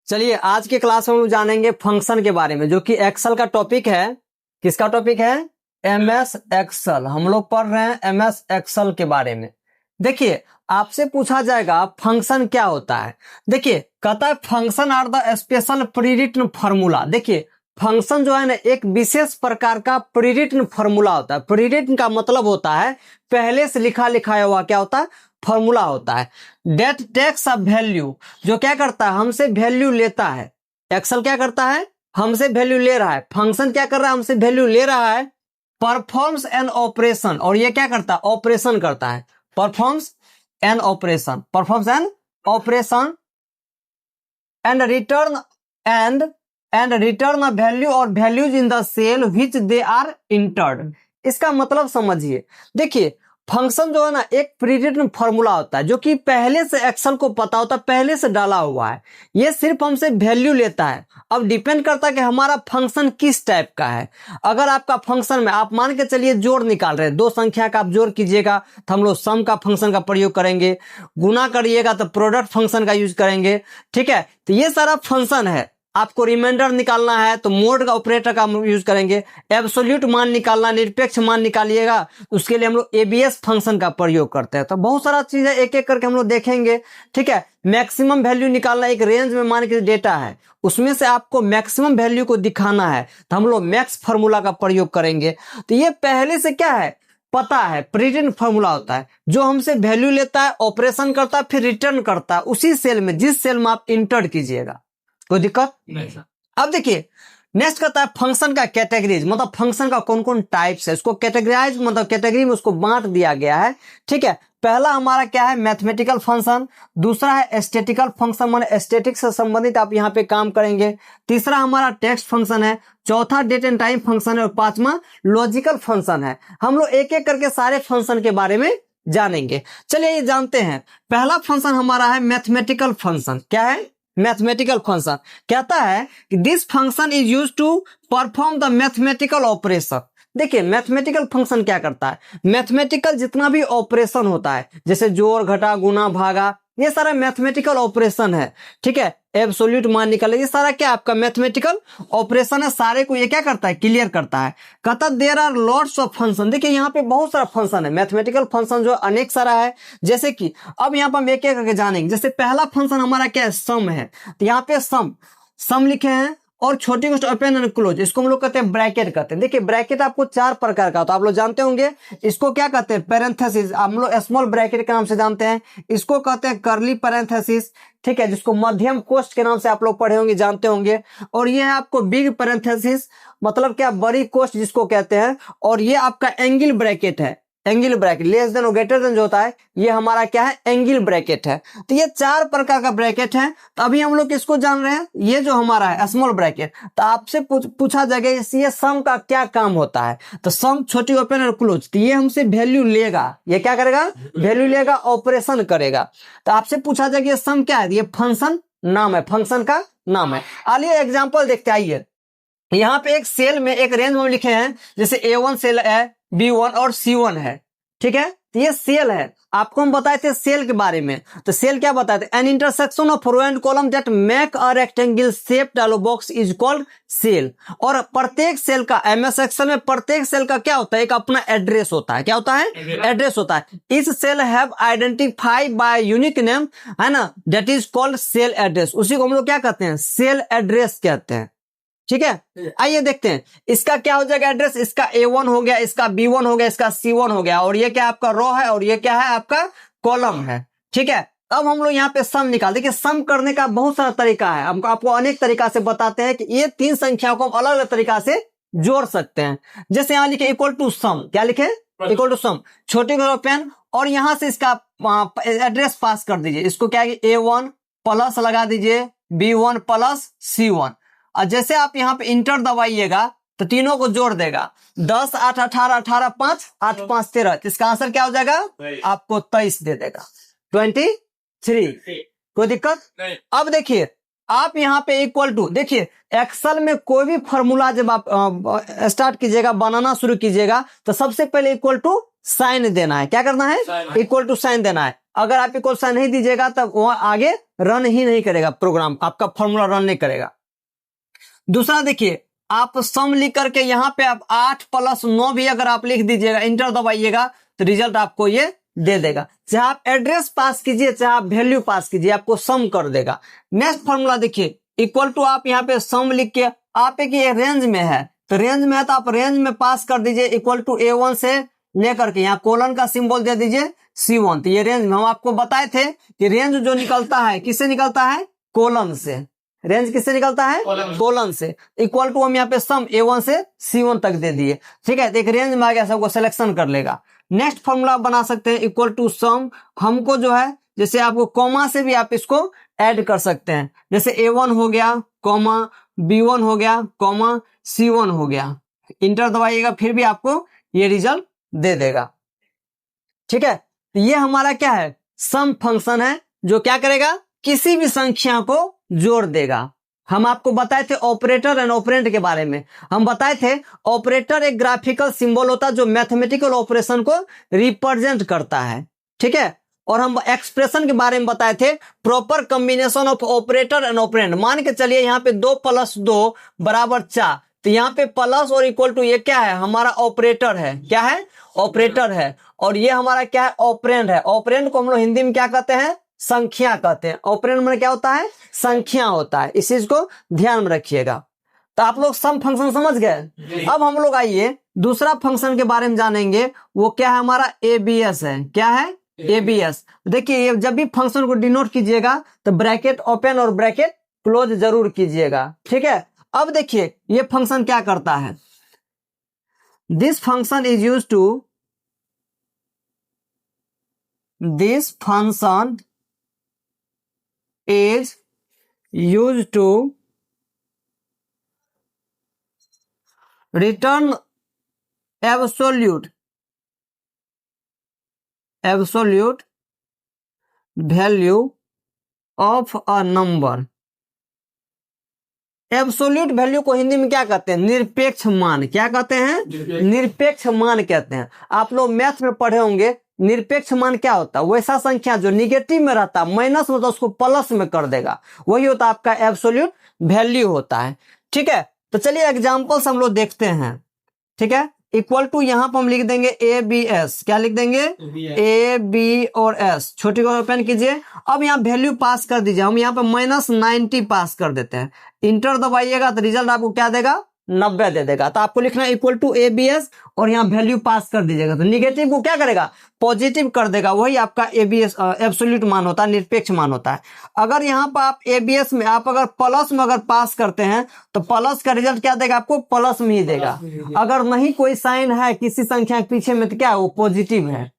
चलिए आज के क्लास में हम जानेंगे फंक्शन के बारे में, जो कि एक्सेल का टॉपिक है। किसका टॉपिक है? MS Excel. हम लोग पढ़ रहे हैं एमएस एक्सेल के बारे में। देखिए आपसे पूछा जाएगा फंक्शन क्या होता है। देखिए कहता है function are the special prewritten formula. देखिए फंक्शन जो है ना एक विशेष प्रकार का प्रीरिटन फार्मूला होता है। प्रीरिटन का मतलब होता है पहले से लिखा लिखाया हुआ क्या होता है? फॉर्मूला होता है। डेट टेक्स अ वैल्यू, जो क्या करता है? हमसे वैल्यू लेता है। एक्सेल क्या करता है? हमसे वैल्यू ले रहा है। फंक्शन क्या कर रहा है? हमसे वैल्यू ले रहा है। परफॉर्म्स एन ऑपरेशन, और ये क्या करता है? ऑपरेशन करता है। Performs an operation, performs an operation and return a value और values in the cell which they are entered. इसका मतलब समझिए। देखिए फंक्शन जो है ना एक प्रीरिटन फार्मूला होता है, जो कि पहले से एक्सेल को पता होता है, पहले से डाला हुआ है। ये सिर्फ हमसे वैल्यू लेता है। अब डिपेंड करता है कि हमारा फंक्शन किस टाइप का है। अगर आपका फंक्शन में आप मान के चलिए जोड़ निकाल रहे हैं, दो संख्या का आप जोड़ कीजिएगा तो हम लोग सम का फंक्शन का प्रयोग करेंगे। गुना करिएगा तो प्रोडक्ट फंक्शन का यूज करेंगे। ठीक है, तो ये सारा फंक्शन है। आपको रिमाइंडर निकालना है तो मोड का ऑपरेटर का हम यूज करेंगे। एब्सोल्यूट मान निकालना, निरपेक्ष मान निकालिएगा, उसके लिए हम लोग एबीएस फंक्शन का प्रयोग करते हैं। तो बहुत सारा चीजें एक एक करके हम लोग देखेंगे। ठीक है, मैक्सिमम वैल्यू निकालना, एक रेंज में मान के डेटा है, उसमें से आपको मैक्सिमम वैल्यू को दिखाना है, तो हम लोग मैक्स फार्मूला का प्रयोग करेंगे। तो ये पहले से क्या है? पता है। प्रीरिटन फार्मूला होता है जो हमसे वैल्यू लेता है, ऑपरेशन करता है, फिर रिटर्न करता है उसी सेल में जिस सेल में आप इंटर कीजिएगा। कोई दिक्कत नहीं। अब देखिए नेक्स्ट कहता है फंक्शन का कैटेगरीज, मतलब फंक्शन का कौन कौन टाइप्स है, इसको कैटेगराइज मतलब कैटेगरी में उसको बांट दिया गया है। ठीक है, पहला हमारा क्या है? Mathematical function. दूसरा है स्टैटिकल फंक्शन, माने स्टैटिक से संबंधित आप यहाँ पे काम करेंगे। तीसरा हमारा टेक्स्ट फंक्शन है। चौथा डेट एंड टाइम फंक्शन है। और पांचवा लॉजिकल फंक्शन है। हम लोग एक एक करके सारे फंक्शन के बारे में जानेंगे। चलिए ये जानते हैं। पहला फंक्शन हमारा है मैथमेटिकल फंक्शन। क्या है? मैथमेटिकल फंक्शन कहता है कि this function is use to perform the mathematical operation. देखिए मैथमेटिकल फंक्शन क्या करता है? मैथमेटिकल जितना भी ऑपरेशन होता है, जैसे जोड़ घटा गुना भागा, ये सारा मैथमेटिकल ऑपरेशन है। ठीक है, एब्सोल्यूट मान निकाले, ये सारा क्या आपका मैथमेटिकल ऑपरेशन है। सारे को ये क्या करता है? क्लियर करता है। कहता there are lots of function. देखिए यहाँ पे बहुत सारा फंक्शन है। मैथमेटिकल फंक्शन जो अनेक सारा है, जैसे कि अब यहाँ पर हम एक एक करके जानेंगे। जैसे पहला फंक्शन हमारा क्या है? सम है। तो यहाँ पे सम लिखे हैं और छोटी कोष्ठ ओपन एंड क्लोज, इसको हम लोग कहते हैं ब्रैकेट कहते हैं। देखिए ब्रैकेट आपको चार प्रकार का होता है, आप लोग जानते होंगे। इसको क्या कहते हैं? पैरेंथेसिस, हम लोग स्मॉल ब्रैकेट के नाम से जानते हैं। इसको कहते हैं कर्ली पैरेंथेसिस। ठीक है, जिसको मध्यम कोष्ठ के नाम से आप लोग पढ़े होंगे, जानते होंगे। और ये है आपको बिग पैरेंथेसिस, मतलब क्या? बड़ी कोष्ठ जिसको कहते हैं। और ये आपका एंगल ब्रैकेट है। एंगल ब्रैकेट लेस देन और ग्रेटर देन जो होता है, ये हमारा क्या है? एंगल ब्रैकेट है। तो ये चार प्रकार का ब्रैकेट है। तो अभी हम लोग किसको जान रहे हैं? ये जो हमारा है स्मॉल ब्रैकेट। तो आपसे पूछा जाएगा ये सम का क्या काम होता है? तो सम छोटी ओपन और क्लोज, तो ये हमसे वैल्यू लेगा। ये क्या करेगा? वैल्यू लेगा, ऑपरेशन करेगा। तो आपसे पूछा जाएगा ये सम क्या है? ये फंक्शन नाम है, फंक्शन का नाम है। आइए एग्जाम्पल देखते आइए। यहाँ पे एक सेल में एक रेंज में लिखे हैं, जैसे A1 सेल है, B1 और C1 है। ठीक है, तो ये सेल है। आपको हम बताए थे सेल के बारे में। तो सेल क्या बताए थे? An intersection of row and column that make a rectangle shaped dialog box is called cell. और प्रत्येक सेल का, एमएस एक्सेल में प्रत्येक सेल का क्या होता है? एक अपना एड्रेस होता है। क्या होता है? एड्रेस होता है। इस cell have identified by unique name, है ना, that is called cell address. उसी को हम लोग क्या कहते हैं? सेल एड्रेस कहते हैं। ठीक है, आइए देखते हैं इसका क्या हो जाएगा एड्रेस। इसका A1 हो गया, इसका B1 हो गया, इसका C1 हो गया। और ये क्या आपका रो है और ये क्या है? आपका कॉलम है। ठीक है, अब हम लोग यहाँ पे सम निकाल। देखिए सम करने का बहुत सारा तरीका है। हम आपको अनेक तरीका से बताते हैं कि ये तीन संख्याओं को हम अलग अलग तरीका से जोड़ सकते हैं। जैसे यहाँ लिखे इक्वल टू सम, क्या लिखे? इक्वल टू सम, छोटे पेन, और यहां से इसका एड्रेस पास कर दीजिए। इसको क्या है? A1 प्लस लगा दीजिए B1 प्लस C1। और जैसे आप यहाँ पे इंटर दबाइएगा तो तीनों को जोड़ देगा। 10 8 18 18 5 8 5 13। इसका आंसर क्या हो जाएगा? आपको 23 दे देगा, 23। कोई दिक्कत नहीं। अब देखिए आप यहाँ पे इक्वल टू, देखिए एक्सेल में कोई भी फॉर्मूला जब आप स्टार्ट कीजिएगा, बनाना शुरू कीजिएगा, तो सबसे पहले इक्वल टू साइन देना है। क्या करना है? इक्वल टू साइन देना है। अगर आप इक्वल साइन नहीं दीजिएगा तब वो आगे रन ही नहीं करेगा, प्रोग्राम आपका फॉर्मूला रन नहीं करेगा। दूसरा देखिए, आप सम लिख करके यहाँ पे आप 8 + 9 भी अगर आप लिख दीजिएगा, इंटर दबाइएगा, तो रिजल्ट आपको ये दे देगा। चाहे आप एड्रेस पास कीजिए, चाहे आप वैल्यू पास कीजिए, आपको सम कर देगा। नेक्स्ट फॉर्मूला देखिए, इक्वल टू आप यहाँ पे सम लिख के, आप एक ये रेंज में है, तो रेंज में है तो आप रेंज में पास कर दीजिए, इक्वल टू A1 से लेकर के यहाँ कोलन का सिंबल दे दीजिए C1। तो ये रेंज में हम आपको बताए थे कि रेंज जो निकलता है किससे निकलता है, कोलन से। रेंज किससे निकलता है, कोलन से। इक्वल टू हम यहाँ पे सम A1 से C1 तक दे दिए, ठीक है। तो एक रेंज में आ गया, सबको सिलेक्शन कर लेगा। नेक्स्ट फॉर्मूला बना सकते हैं, इक्वल टू सम, हमको जो है जैसे आपको कॉमा से भी आप इसको ऐड कर सकते हैं, जैसे A1 हो गया कॉमा, B1 हो गया कॉमा, C1 हो गया, इंटर दबाइएगा, फिर भी आपको ये रिजल्ट दे देगा, ठीक है। तो ये हमारा क्या है, सम फंक्शन है, जो क्या करेगा, किसी भी संख्या को जोड़ देगा। हम आपको बताए थे ऑपरेटर एंड ऑपरेंड के बारे में, हम बताए थे ऑपरेटर एक ग्राफिकल सिंबल होता है जो मैथमेटिकल ऑपरेशन को रिप्रेजेंट करता है, ठीक है। और हम एक्सप्रेशन के बारे में बताए थे, proper combination of operator and operand. मान के चलिए यहाँ पे 2 + 2 = 4, तो यहाँ पे प्लस और इक्वल टू ये क्या है, हमारा ऑपरेटर है, क्या है, ऑपरेटर है। और ये हमारा क्या है, ऑपरेंड है। ऑपरेंड को हम लोग हिंदी में क्या कहते हैं, संख्या कहते हैं। ऑपरेंड में क्या होता है, संख्या होता है, इस चीज को ध्यान में रखिएगा। तो आप लोग सम फंक्शन समझ गए। अब हम लोग आइए दूसरा फंक्शन के बारे में जानेंगे, वो क्या है, हमारा ABS है। क्या है, ABS। देखिए जब भी फंक्शन को डिनोट कीजिएगा तो ब्रैकेट ओपन और ब्रैकेट क्लोज जरूर कीजिएगा, ठीक है। अब देखिए ये फंक्शन क्या करता है, this function is use to, this function is used to return absolute value of a number। Absolute value को हिंदी में क्या कहते हैं, निरपेक्ष मान। क्या कहते हैं, निरपेक्ष मान कहते हैं। आप लोग मैथ में पढ़े होंगे, निरपेक्ष मान क्या होता है, वैसा संख्या जो निगेटिव में रहता है, माइनस में तो उसको प्लस में कर देगा, वही होता है आपका एब्सोल्यूट वैल्यू होता है, ठीक है। तो चलिए एग्जांपल्स हम लोग देखते हैं, ठीक है। इक्वल टू यहाँ पर हम लिख देंगे ABS। क्या लिख देंगे, A B और S, छोटी को ओपन कीजिए। अब यहाँ वैल्यू पास कर दीजिए, हम यहाँ पे -90 पास कर देते हैं, इंटर दबाइएगा तो रिजल्ट आपको क्या देगा, 90 दे देगा। तो आपको लिखना है इक्वल टू ABS और यहाँ वैल्यू पास कर दीजिएगा, तो निगेटिव को क्या करेगा, पॉजिटिव कर देगा, वही आपका ABS एब्सोल्यूट मान होता है, निरपेक्ष मान होता है। अगर यहाँ पर आप ABS में आप अगर प्लस में अगर पास करते हैं तो प्लस का रिजल्ट क्या देगा, आपको प्लस में ही देगा। अगर नहीं कोई साइन है किसी संख्या के पीछे में तो क्या है, वो पॉजिटिव है,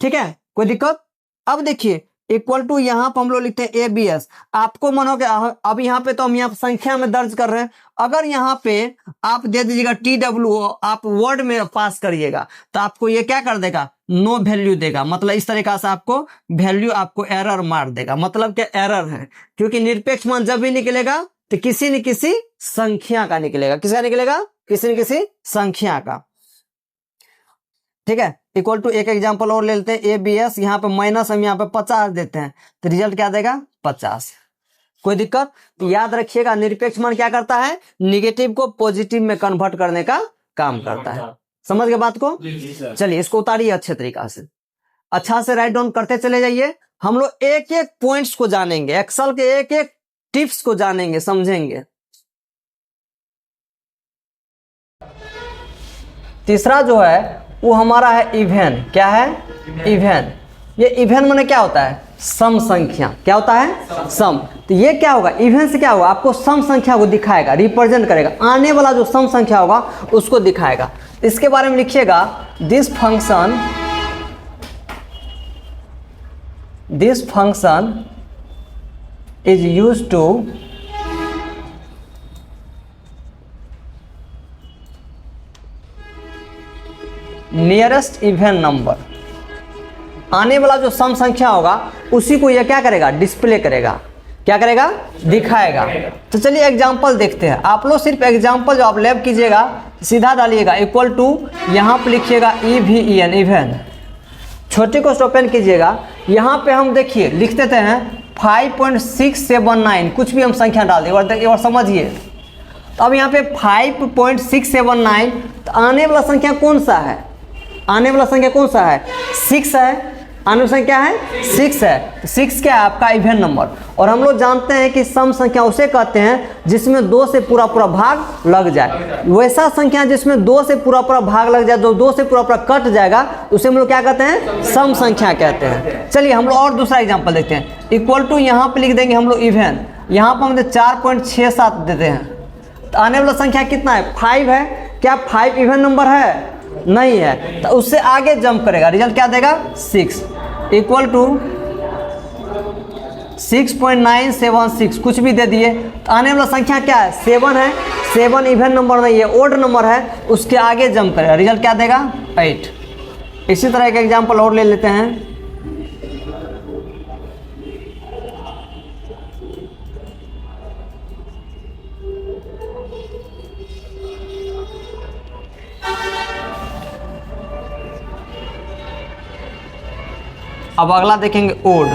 ठीक है, कोई दिक्कत। अब देखिए इक्वल टू यहाँ पर हम लोग लिखते हैं ABS। आपको मन हो गया, अब यहाँ पे तो हम यहाँ संख्या में दर्ज कर रहे हैं, अगर यहाँ पे आप दे दीजिएगा TW, आप वर्ड में पास करिएगा तो आपको ये क्या कर देगा, नो वैल्यू देगा। मतलब इस तरीका से आपको वैल्यू आपको एरर मार देगा, मतलब क्या एरर है, क्योंकि निरपेक्ष मान जब भी निकलेगा तो किसी न किसी संख्या का निकलेगा। किसका निकलेगा, किसी न किसी संख्या का, ठीक है। इक्वल टू एक एग्जांपल और ले लेते हैं ABS, यहाँ पे माइनस हम यहाँ पे 50 देते हैं तो रिजल्ट क्या देगा, 50। कोई दिक्कत। तो याद रखिएगा निरपेक्ष मान क्या करता है, निगेटिव को पॉजिटिव में कन्वर्ट करने का काम करता है। समझ गए बात को। चलिए इसको उतारिए अच्छे तरीका से, अच्छा से राइट डाउन करते चले जाइए। हम लोग एक एक पॉइंट्स को जानेंगे, एक्सेल के एक एक टिप्स को जानेंगे, समझेंगे। तीसरा जो है वो हमारा है इवेन। क्या है, इवेन। ये इवेन माने क्या होता है, सम संख्या। क्या होता है, सम। तो ये क्या होगा, इवेन से क्या होगा, आपको सम संख्या को दिखाएगा, रिप्रेजेंट करेगा, आने वाला जो सम संख्या होगा उसको दिखाएगा। इसके बारे में लिखिएगा, this function is used to nearest even number. आने वाला जो सम संख्या होगा उसी को यह क्या करेगा, डिस्प्ले करेगा। क्या करेगा, दिखाएगा। तो चलिए एग्जांपल देखते हैं। आप लोग सिर्फ एग्जांपल जो आप लैब कीजिएगा सीधा डालिएगा, इक्वल टू यहाँ पर लिखिएगा EVEN, इवेन। छोटी को ओपन कीजिएगा, यहाँ पे हम देखिए लिख देते हैं 5.679, कुछ भी हम संख्या डाल दें, एक बार समझिए। तो अब यहाँ पे 5.679, तो आने वाला संख्या कौन सा है? आने वाला संख्या कौन सा है? 6 है। आने वाला संख्या है 6 है। तो 6 क्या है? आपका इवन नंबर। और हम लोग जानते हैं कि सम संख्या उसे कहते हैं जिसमें 2 से पूरा भाग लग जाए। वैसा संख्या जिसमें 2 से पूरा भाग लग जाए, जो 2 से पूरा कट जाएगा, उसे हम लोग क्या कहते हैं? सम संख्या कहते हैं। चलिए हम लोग और दूसरा एग्जाम्पल देखते हैं। इक्वल टू यहाँ पे लिख देंगे हम लोग इवन, यहाँ पर हम 4.67 देते हैं। तो आने वाला संख्या कितना है? 5 है। क्या 5 इवन नंबर है? नहीं है। तो उससे आगे जंप करेगा, रिजल्ट क्या देगा? 6 इक्वल टू 6.976, कुछ भी दे दिए। तो आने वाला संख्या क्या है? 7 है। 7 इवन नंबर नहीं है, ओड नंबर है, उसके आगे जंप करेगा, रिजल्ट क्या देगा? 8। इसी तरह एक एग्जाम्पल और ले लेते हैं। अब अगला देखेंगे ओड।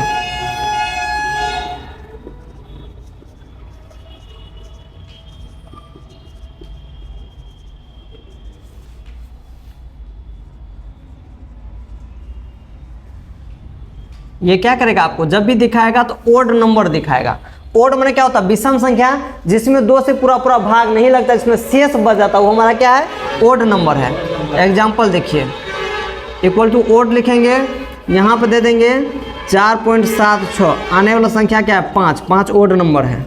ये क्या करेगा? आपको जब भी दिखाएगा तो ओड नंबर दिखाएगा। ओड माने क्या होता है? विषम संख्या जिसमें 2 से पूरा भाग नहीं लगता, जिसमें शेष बच जाता है, वो हमारा क्या है? ओड नंबर है। एग्जाम्पल देखिए, इक्वल टू ओड लिखेंगे, यहाँ पे दे देंगे 4.76। आने वाला संख्या क्या है? 5। 5 ओड नंबर है।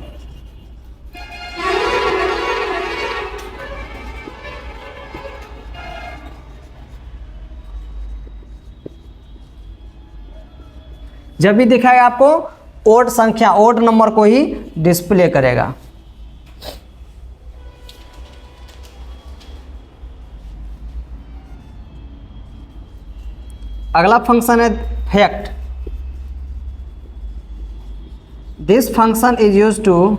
जब भी दिखाएगा आपको ओड संख्या, ओड नंबर को ही डिस्प्ले करेगा। अगला फंक्शन है fact. This function is used two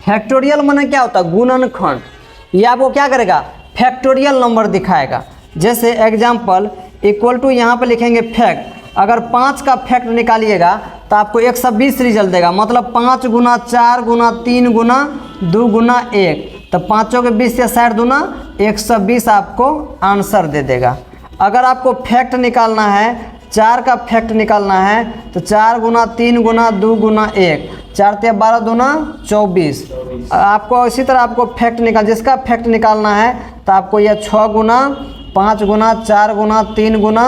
factorial माने क्या होता है? गुणनखंड। ये आपको क्या करेगा? फैक्टोरियल नंबर दिखाएगा। जैसे एग्जाम्पल इक्वल टू यहाँ पे लिखेंगे फैक्ट। अगर 5 का फैक्ट निकालिएगा तो आपको 120 रिजल्ट देगा। मतलब 5 गुना 4 गुना 3 गुना 2 गुना 1, तो 5 के 20 से 60 दूना 120 आपको आंसर दे देगा। अगर आपको फैक्ट निकालना है, 4 का फैक्ट निकालना है, तो 4 गुना 3 गुना 2 गुना 1, 4 ते 12 दूना 24। आपको इसी तरह आपको फैक्ट जिसका फैक्ट निकालना है तो आपको यह 6 गुना 5 गुना 4 गुना 3 गुना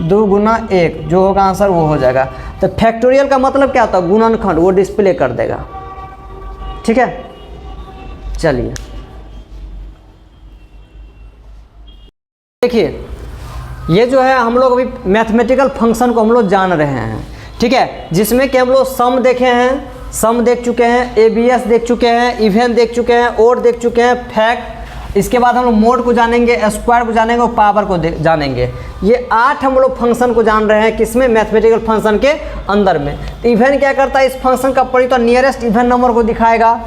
2 गुना 1, जो होगा आंसर वो हो जाएगा। तो फैक्टोरियल का मतलब क्या होता है? गुणनखंड, वो डिस्प्ले कर देगा। ठीक है, चलिए देखिए, ये जो है हम लोग अभी मैथमेटिकल फंक्शन को हम लोग जान रहे हैं। ठीक है, जिसमें कि हम लोग सम देखे हैं, सम देख चुके हैं, एबीएस देख चुके हैं, इवन देख चुके हैं, ओड देख चुके हैं, फैक्ट। इसके बाद हम लोग मोड को जानेंगे, स्क्वायर को जानेंगे और पावर को जानेंगे। ये 8 हम लोग फंक्शन को जान रहे हैं, किसमें? मैथमेटिकल फंक्शन के अंदर में। इवन क्या करता है? इस फंक्शन का प्रयोग होता है नियरेस्ट इवन नंबर को दिखाएगा।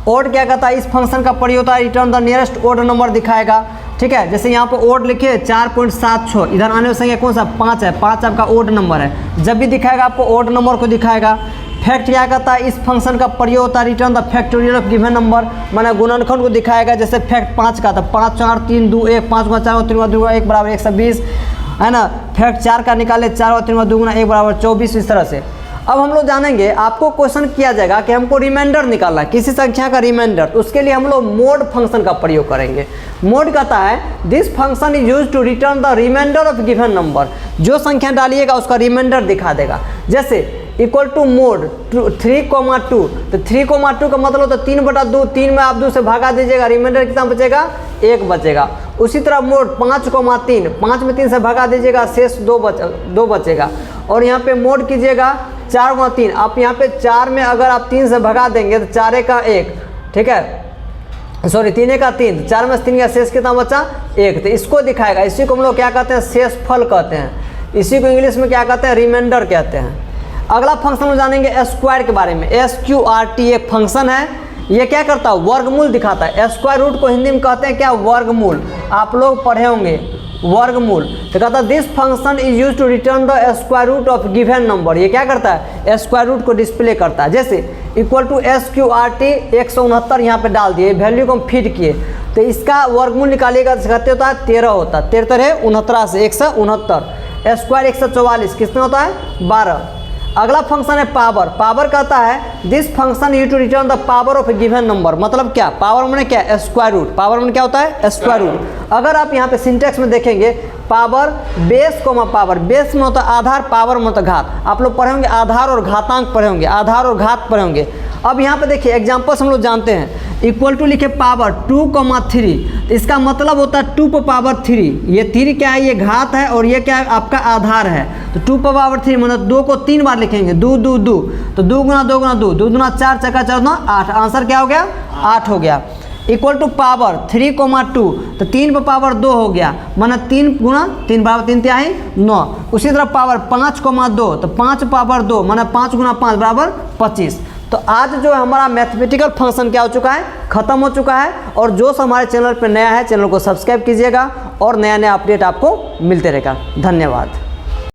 ओड क्या करता है? इस फंक्शन का प्रयोग होता है return the nearest odd number दिखाएगा। ठीक है, जैसे यहाँ पर ओड लिखे 4.76, इधर आने वाली संख्या कौन सा? 5 है। 5 आपका ओड नंबर है। जब भी दिखाएगा आपको ओड नंबर को दिखाएगा। फैक्ट क्या करता है? इस फंक्शन का प्रयोग होता है return the factorial of given number, माना गुणनखंड को दिखाएगा। जैसे फैक्ट 5 का, तो 5 4 3 2 1, 5 गुना 4 3 गुना 2 1 बराबर 120 है ना। फैक्ट 4 का निकाले, 4 3 गुना 2 गुना 1 बराबर 24। इस तरह से अब हम लोग जानेंगे, आपको क्वेश्चन किया जाएगा कि हमको रिमाइंडर निकालना है, किसी संख्या का रिमाइंडर। उसके लिए हम लोग मोड फंक्शन का प्रयोग करेंगे। मोड कहता है this function is used to return the remainder of given number. जो संख्या डालिएगा उसका रिमाइंडर दिखा देगा। जैसे इक्वल टू मोड 3,2, तो 3,2 का मतलब होता है 3/2। 3 में आप 2 से भागा दीजिएगा, रिमाइंडर कितना बचेगा? 1 बचेगा। उसी तरह मोड 5,3, 5 में 3 से भागा दीजिएगा, शेष 2 बचेगा। और यहाँ पे मोड कीजिएगा 4/3, आप यहाँ पे 4 में अगर आप 3 से भगा देंगे तो 4 का 1, ठीक है, सॉरी 3 का 3, 4 में 3 का शेष कितना बचा? 1। तो इसको दिखाएगा। इसी को हम लोग क्या कहते हैं? शेष फल कहते हैं। इसी को इंग्लिश में क्या कहते हैं, रिमाइंडर कहते हैं। अगला फंक्शन में जानेंगे स्क्वायर के बारे में। SQRT एक फंक्शन है, ये क्या करता है, वर्गमूल दिखाता है। स्क्वायर रूट को हिंदी में कहते हैं क्या, वर्गमूल। आप लोग पढ़े होंगे वर्गमूल। तो कहता है this function is use to return the square root of given number. ये क्या करता है, स्क्वायर रूट को डिस्प्ले करता है। जैसे इक्वल टू SQRT 169 यहाँ पे डाल दिए, वैल्यू को हम फीड किए, तो इसका वर्गमूल निकालिएगा तो कहते होता है 13 होता है। 13 है 69 से 169, स्क्वायर 144 कितने होता है, 12। अगला फंक्शन है पावर। पावर कहता है this function you to return the power of a given number. मतलब क्या, पावर मैंने क्या, स्क्वायर रूट। पावर मैंने क्या होता है, स्क्वायर रूट। अगर आप यहाँ पे सिंटेक्स में देखेंगे, power base comma power, base में होता है आधार, पावर में होता है घात। आप लोग पढ़े होंगे आधार और घातांक पढ़े होंगे, आधार और घात पढ़े होंगे। अब यहाँ पे देखिए एग्जाम्पल्स हम लोग जानते हैं। इक्वल टू लिखे पावर 2,3, इसका मतलब होता है 2 पावर 3। ये 3 क्या है, ये घात है, और ये क्या है, आपका आधार है। तो 2 पावर 3 मतलब 2 को 3 बार लिखेंगे, 2 2 2, तो 2 गुना 2 गुना 2, 2 गुना 4, चक्का 4 8, आंसर क्या हो गया, 8 हो गया। इक्वल टू पावर 3,2, तो 3 पर पावर 2 हो गया, माना 3 गुना 3 बराबर 3 तिहाई 9। उसी तरह पावर 5,2, तो 5 पावर 2 माना 5 गुना 5 बराबर 25। तो आज जो हमारा मैथमेटिकल फंक्शन क्या हो चुका है, खत्म हो चुका है। और जो हमारे चैनल पर नया है, चैनल को सब्सक्राइब कीजिएगा और नया नया अपडेट आपको मिलते रहेगा। धन्यवाद।